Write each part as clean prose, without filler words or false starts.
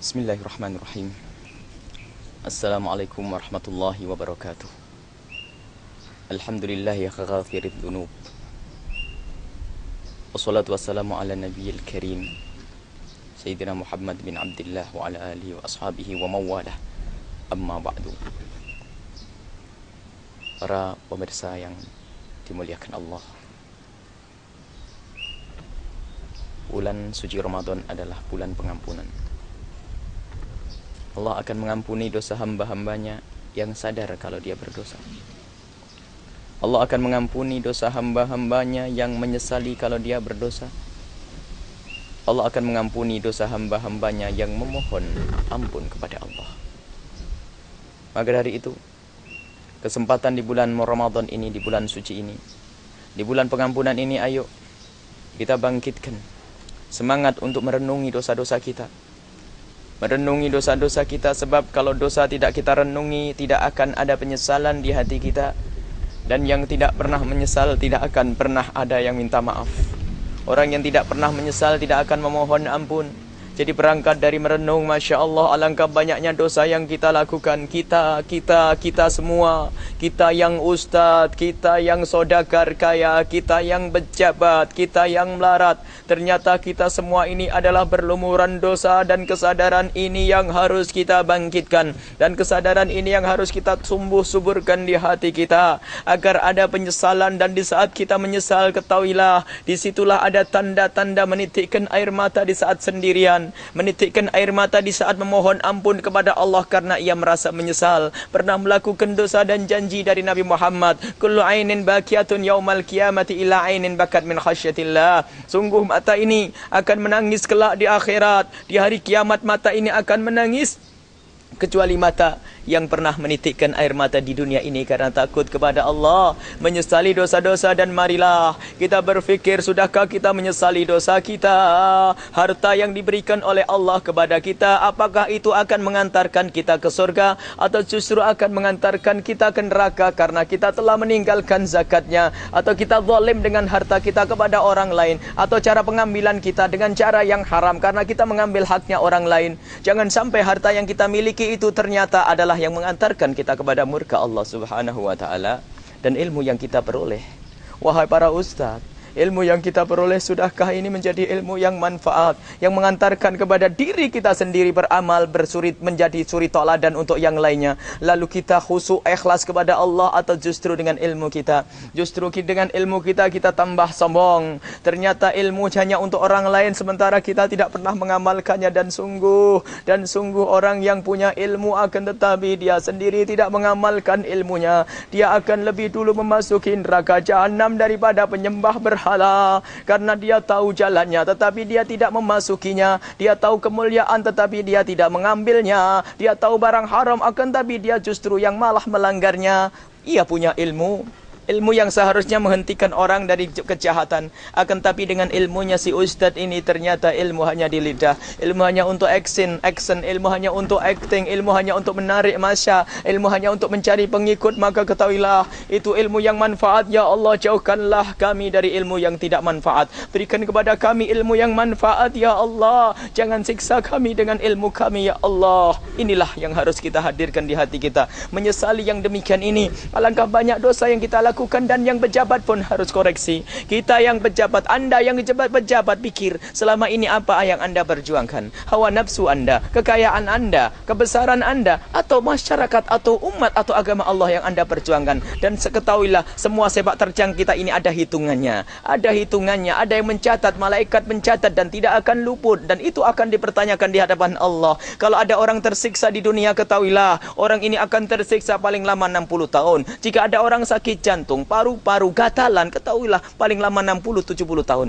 Bismillahirrahmanirrahim. Assalamualaikum warahmatullahi wabarakatuh. Alhamdulillahi ghafirid dzunub. Wassalatu wassalamu ala nabiyil karim Sayyidina Muhammad bin Abdullah wa ala alihi wa ashabihi wa mawalah. Amma ba'du. Para pemirsa yang dimuliakan Allah, bulan suci Ramadan adalah bulan pengampunan. Allah akan mengampuni dosa hamba-hambanya yang sadar kalau dia berdosa. Allah akan mengampuni dosa hamba-hambanya yang menyesali kalau dia berdosa. Allah akan mengampuni dosa hamba-hambanya yang memohon ampun kepada Allah. Maka dari itu, kesempatan di bulan Ramadan ini, di bulan suci ini, di bulan pengampunan ini, ayo kita bangkitkan semangat untuk merenungi dosa-dosa kita. Merenungi dosa-dosa kita, sebab kalau dosa tidak kita renungi, tidak akan ada penyesalan di hati kita. Dan yang tidak pernah menyesal tidak akan pernah ada yang minta maaf. Orang yang tidak pernah menyesal tidak akan memohon ampun. Jadi berangkat dari merenung, Masya Allah, alangkah banyaknya dosa yang kita lakukan. Kita semua, kita yang ustadz, kita yang saudagar kaya, kita yang pejabat, kita yang melarat. Ternyata kita semua ini adalah berlumuran dosa, dan kesadaran ini yang harus kita bangkitkan. Dan kesadaran ini yang harus kita suburkan di hati kita. Agar ada penyesalan, dan di saat kita menyesal, ketahuilah, disitulah ada tanda-tanda menitikkan air mata di saat sendirian. Menitikkan air mata di saat memohon ampun kepada Allah karena ia merasa menyesal pernah melakukan dosa, dan janji dari Nabi Muhammad, kullu ainin bakiyatun yaumal qiyamati illa ainin bakat min khasyatillah. Sungguh mata ini akan menangis kelak di akhirat. Di hari kiamat mata ini akan menangis, kecuali mata yang pernah menitikkan air mata di dunia ini karena takut kepada Allah, menyesali dosa-dosa. Dan marilah kita berfikir, sudahkah kita menyesali dosa kita? Harta yang diberikan oleh Allah kepada kita, apakah itu akan mengantarkan kita ke surga, atau justru akan mengantarkan kita ke neraka karena kita telah meninggalkan zakatnya, atau kita zalim dengan harta kita kepada orang lain, atau cara pengambilan kita dengan cara yang haram karena kita mengambil haknya orang lain. Jangan sampai harta yang kita miliki itu ternyata adalah yang mengantarkan kita kepada murka Allah Subhanahu wa taala. Dan ilmu yang kita peroleh, wahai para ustaz, ilmu yang kita peroleh, sudahkah ini menjadi ilmu yang manfaat, yang mengantarkan kepada diri kita sendiri beramal, menjadi suri toladan untuk yang lainnya? Lalu kita khusyuk ikhlas kepada Allah, atau justru dengan ilmu kita, dengan ilmu kita tambah sombong? Ternyata ilmu hanya untuk orang lain, sementara kita tidak pernah mengamalkannya. Dan sungguh orang yang punya ilmu, akan tetapi dia sendiri tidak mengamalkan ilmunya, dia akan lebih dulu memasuki neraka jahanam daripada penyembah berhala. Karena dia tahu jalannya tetapi dia tidak memasukinya. Dia tahu kemuliaan tetapi dia tidak mengambilnya. Dia tahu barang haram akan tapi dia justru yang malah melanggarnya. Ia punya ilmu yang seharusnya menghentikan orang dari kejahatan, akan tapi dengan ilmunya si ustadz ini ternyata ilmu hanya di lidah, ilmu hanya untuk action, ilmu hanya untuk acting, ilmu hanya untuk menarik massa, ilmu hanya untuk mencari pengikut. Maka ketahuilah, itu ilmu yang manfaat. Ya Allah, jauhkanlah kami dari ilmu yang tidak manfaat, berikan kepada kami ilmu yang manfaat ya Allah. Jangan siksa kami dengan ilmu kami ya Allah. Inilah yang harus kita hadirkan di hati kita, menyesali yang demikian ini. Alangkah banyak dosa yang kita lakukan, dan yang pejabat pun harus koreksi. Kita yang pejabat, Anda yang pejabat, pikir selama ini apa yang Anda perjuangkan? Hawa nafsu Anda, kekayaan Anda, kebesaran Anda, atau masyarakat, atau umat, atau agama Allah yang Anda perjuangkan? Dan ketahuilah, semua sepak terjang kita ini ada hitungannya, ada yang mencatat, malaikat mencatat, dan tidak akan luput, dan itu akan dipertanyakan di hadapan Allah. Kalau ada orang tersiksa di dunia, ketahuilah, orang ini akan tersiksa paling lama 60 tahun. Jika ada orang sakit jantung, paru-paru, gatalan, ketahuilah paling lama 60-70 tahun.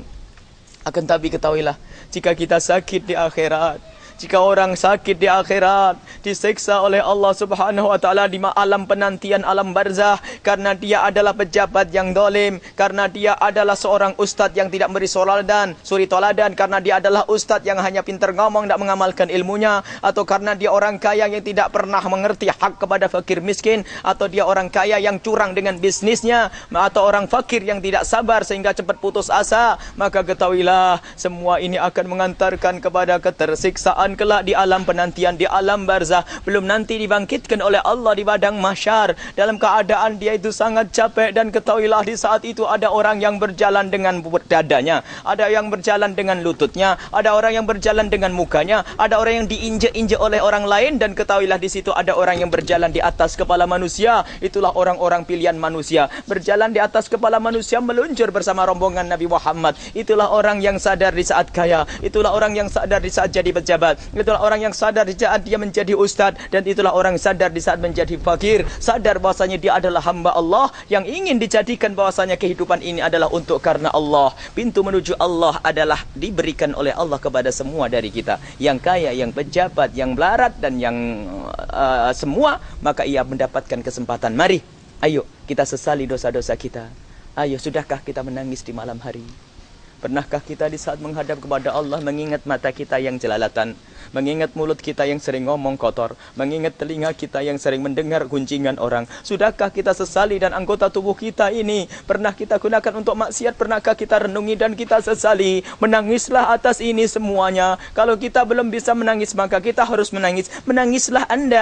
Akan tapi ketahuilah, jika kita sakit di akhirat, jika orang sakit di akhirat, disiksa oleh Allah Subhanahu wa taala di alam penantian, alam barzah, karena dia adalah pejabat yang dolim, karena dia adalah seorang ustadz yang tidak beri suri toladan, karena dia adalah ustadz yang hanya pintar ngomong, tidak mengamalkan ilmunya, atau karena dia orang kaya yang tidak pernah mengerti hak kepada fakir miskin, atau dia orang kaya yang curang dengan bisnisnya, atau orang fakir yang tidak sabar sehingga cepat putus asa. Maka ketahuilah, semua ini akan mengantarkan kepada ketersiksaan dan kelak di alam penantian, di alam barzah, belum nanti dibangkitkan oleh Allah di padang mahsyar dalam keadaan dia itu sangat capek. Dan ketahuilah di saat itu ada orang yang berjalan dengan dadanya, ada yang berjalan dengan lututnya, ada orang yang berjalan dengan mukanya, ada orang yang diinjek-injek oleh orang lain, dan ketahuilah di situ ada orang yang berjalan di atas kepala manusia. Itulah orang-orang pilihan manusia, berjalan di atas kepala manusia, meluncur bersama rombongan Nabi Muhammad. Itulah orang yang sadar di saat kaya, itulah orang yang sadar di saat jadi pejabat, itulah orang yang sadar di saat dia menjadi ustadz, dan itulah orang sadar di saat menjadi fakir, sadar bahwasanya dia adalah hamba Allah yang ingin dijadikan bahwasanya kehidupan ini adalah untuk karena Allah. Pintu menuju Allah adalah diberikan oleh Allah kepada semua dari kita, yang kaya, yang pejabat, yang melarat, dan yang semua, maka ia mendapatkan kesempatan. Mari, ayo kita sesali dosa-dosa kita. Ayo, sudahkah kita menangis di malam hari? Pernahkah kita di saat menghadap kepada Allah mengingat mata kita yang jelalatan, mengingat mulut kita yang sering ngomong kotor, mengingat telinga kita yang sering mendengar gunjingan orang? Sudahkah kita sesali dan anggota tubuh kita ini pernah kita gunakan untuk maksiat? Pernahkah kita renungi dan kita sesali? Menangislah atas ini semuanya. Kalau kita belum bisa menangis, maka kita harus menangis. Menangislah Anda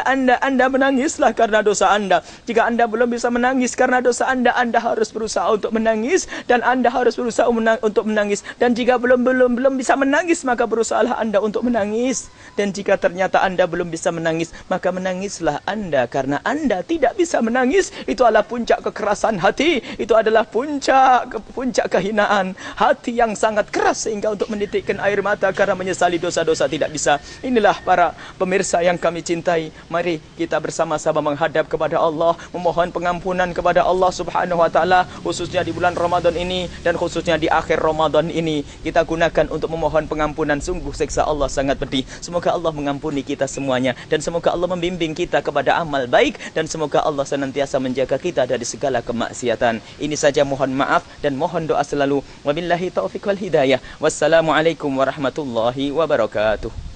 menangislah karena dosa Anda. Jika Anda belum bisa menangis karena dosa Anda harus berusaha untuk menangis, dan Anda harus berusaha untuk menangis. Dan jika belum bisa menangis, maka berusahalah Anda untuk menangis. Dan jika ternyata Anda belum bisa menangis, maka menangislah Anda karena Anda tidak bisa menangis. Itu adalah puncak kekerasan hati, itu adalah puncak kehinaan hati yang sangat keras, sehingga untuk menitikkan air mata karena menyesali dosa-dosa tidak bisa. Inilah para pemirsa yang kami cintai, mari kita bersama-sama menghadap kepada Allah, memohon pengampunan kepada Allah Subhanahu wa taala, khususnya di bulan Ramadan ini dan khususnya di akhir Ramadan ini kita gunakan untuk memohon pengampunan. Sungguh siksa Allah sangat pedih. Semoga Allah mengampuni kita semuanya, dan semoga Allah membimbing kita kepada amal baik, dan semoga Allah senantiasa menjaga kita dari segala kemaksiatan. Ini saja, mohon maaf dan mohon doa selalu. Wabillahi taufiq wal hidayah. Wassalamualaikum warahmatullahi wabarakatuh.